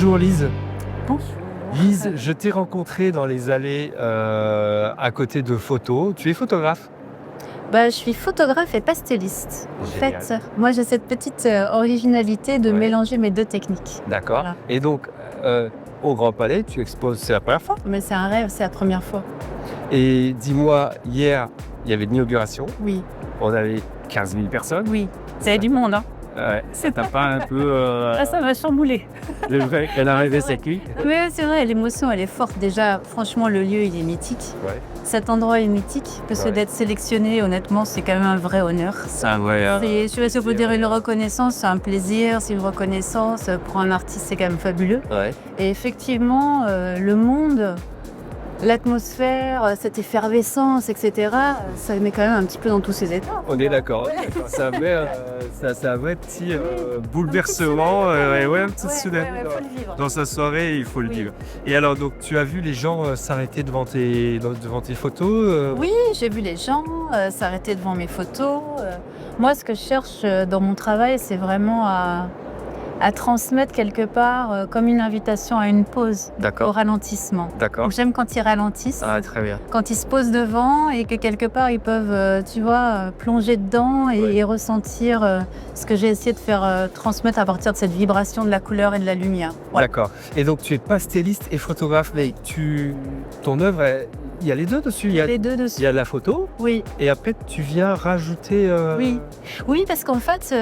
Bonjour Lise. Bon. Lise, je t'ai rencontrée dans les allées à côté de photos. Tu es photographe? Je suis photographe et pastelliste. En Génial. fait, moi j'ai cette petite originalité de Ouais. mélanger mes deux techniques. D'accord. Voilà. Et donc, au Grand Palais, tu exposes, c'est la première fois. Mais c'est un rêve, c'est la première fois. Et dis-moi, hier, il y avait l'inauguration. Oui, On avait 15 000 personnes. oui. Ça a du monde, hein. Ouais. Ça t'a pas un peu... Ah, ça m'a chamboulé. le fait qu'elle arrivait cette nuit? Oui, c'est vrai, l'émotion elle est forte. Déjà, franchement, le lieu il est mythique. Ouais. Cet endroit est mythique. Parce que Ouais. d'être sélectionné, honnêtement, c'est quand même un vrai honneur. C'est un vrai... Je sais pas si on peut dire une reconnaissance, c'est un plaisir, c'est une reconnaissance. Pour un artiste, c'est quand même fabuleux. Ouais. Et effectivement, le monde, l'atmosphère, cette effervescence, etc., ça met quand même un petit peu dans tous ses états. On est d'accord. C'est un vrai petit bouleversement, un petit soudain. faut le vivre. Dans sa soirée, il faut le Oui. vivre. Et alors, donc, tu as vu les gens s'arrêter devant tes photos Oui, j'ai vu les gens s'arrêter devant mes photos. Moi, ce que je cherche dans mon travail, c'est vraiment à transmettre quelque part comme une invitation à une pause, au D'accord, ralentissement. d'accord. Donc j'aime quand ils ralentissent. Ah, très bien. Quand ils se posent devant et que quelque part ils peuvent, plonger dedans et, Ouais. et ressentir ce que j'ai essayé de faire transmettre à partir de cette vibration de la couleur et de la lumière. Voilà. D'accord. Et donc, tu es pastelliste et photographe, mais ton œuvre, il y a les deux dessus. Il y a Les deux dessus. la photo, Oui, et après, tu viens rajouter... oui. Oui, parce qu'en fait,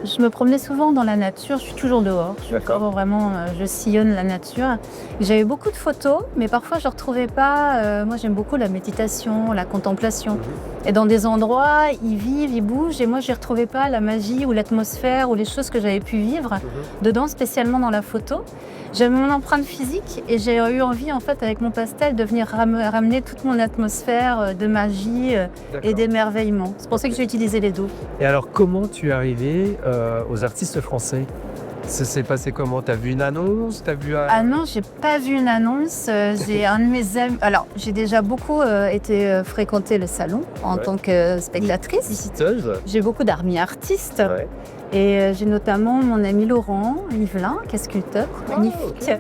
je me promenais souvent dans la nature, je suis toujours dehors. D'accord. Vraiment, je sillonne la nature. J'avais beaucoup de photos, mais parfois je ne retrouvais pas. Moi, j'aime beaucoup la méditation, la contemplation. Mhm. Et dans des endroits, ils vivent, ils bougent, et moi, je n'y retrouvais pas la magie ou l'atmosphère ou les choses que j'avais pu vivre dedans, spécialement dans la photo. J'avais mon empreinte physique et j'ai eu envie, en fait, avec mon pastel, de venir ramener toute mon atmosphère de magie et D'accord. d'émerveillement. C'est pour ça que j'ai utilisé les deux. Et alors, comment tu es arrivé aux artistes français? Ça s'est passé comment? T'as vu une annonce? T'as vu un... Ah non, j'ai pas vu une annonce. J'ai un de mes amis. Alors, j'ai déjà beaucoup été fréquenter le salon en Ouais. tant que spectatrice. visiteuse? J'ai beaucoup d'amis artistes Ouais. et j'ai notamment mon ami Laurent Yvelin, qui est sculpteur magnifique,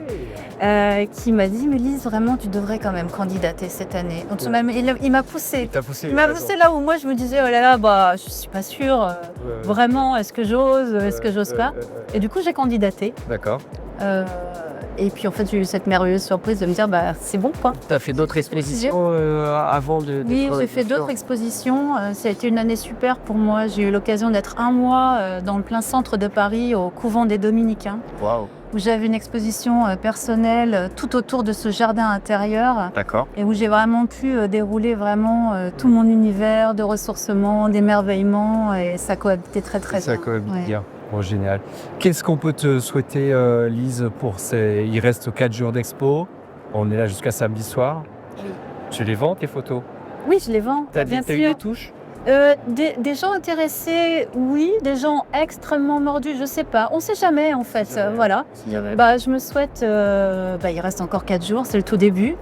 qui m'a dit mais Lise, vraiment, tu devrais quand même candidater cette année. Donc, il m'a poussé. T'as poussé. Il m'a poussé là où moi je me disais oh là là, je suis pas sûre. Vraiment, est-ce que j'ose, est-ce que j'ose pas? Et du coup, j'ai candidaté. D'accord. Et puis en fait, j'ai eu cette merveilleuse surprise de me dire c'est bon quoi. T'as fait d'autres expositions avant de... Oui, j'ai fait d'autres expositions. Ça a été une année super pour moi. J'ai eu l'occasion d'être un mois dans le plein centre de Paris, au couvent des Dominicains, Waouh. où j'avais une exposition personnelle tout autour de ce jardin intérieur D'accord. et où j'ai vraiment pu dérouler vraiment tout mon univers de ressourcement, d'émerveillement, et ça cohabitait très très Ça bien. cohabite Ouais. bien. Bon, génial. Qu'est-ce qu'on peut te souhaiter, Lise, pour ces... Il reste 4 jours d'expo. On est là jusqu'à samedi soir. Oui. Tu les vends, tes photos? Oui, je les vends, bien T'as eu sûr. des touches? Des gens intéressés, oui. Des gens extrêmement mordus, je sais pas. On sait jamais en fait. Jamais. Voilà. Ouais. Je me souhaite. Il reste encore 4 jours, c'est le tout début.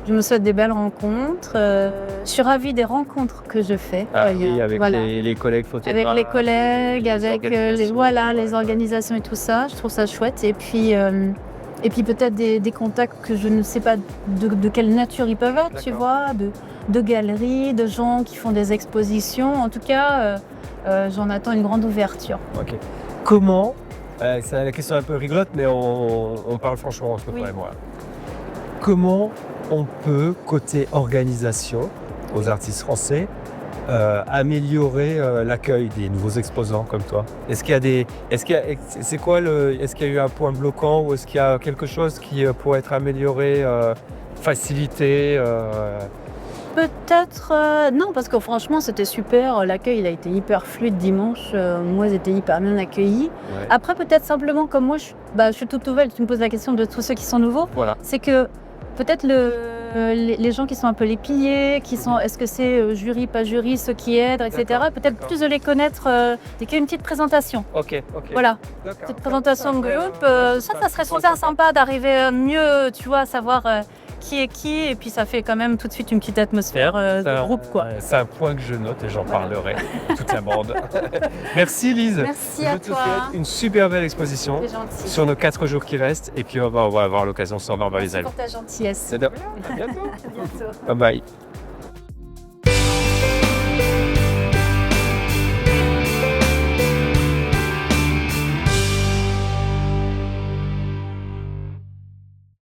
Je me souhaite des belles rencontres. Je suis ravie des rencontres que je fais. Ah oui, avec Voilà. les collègues photographes. Avec les collègues, les avec organisations. les organisations et tout ça. Je trouve ça chouette. Et puis peut-être des contacts que je ne sais pas de quelle nature ils peuvent être, tu D'accord. vois, de galeries, de gens qui font des expositions. En tout cas, j'en attends une grande ouverture. Ok. Comment, c'est la question un peu rigolote, mais on parle franchement entre Oui. toi et moi. Comment on peut, côté organisation, aux artistes français, améliorer l'accueil des nouveaux exposants comme toi? Est-ce qu'il y a eu un point bloquant, ou est-ce qu'il y a quelque chose qui pourrait être amélioré, facilité? Peut-être non, parce que franchement c'était super, l'accueil il a été hyper fluide dimanche, moi j'étais hyper bien accueillie. Ouais. Après peut-être simplement comme moi je suis toute nouvelle, tu me poses la question de tous ceux qui sont nouveaux, Voilà. c'est que peut-être les gens qui sont un peu les piliers, est-ce que c'est jury, pas jury, ceux qui aident, etc. D'accord, Peut-être d'accord. plus de les connaître, dès qu'il y a une petite présentation. Ok. Voilà, D'accord. petite présentation de groupe, ça serait super sympa d'arriver mieux, tu vois, à savoir qui est qui, et puis ça fait quand même tout de suite une petite atmosphère de groupe, quoi. C'est un point que je note et j'en parlerai à toute la bande. Merci Lise. Merci je à te toi. souhaite une super belle exposition C'est gentil. sur nos 4 jours qui restent et puis on va avoir l'occasion de s'en voir les Merci ailes. pour ta gentillesse. C'est bien. À bientôt. À bientôt. Bye bye.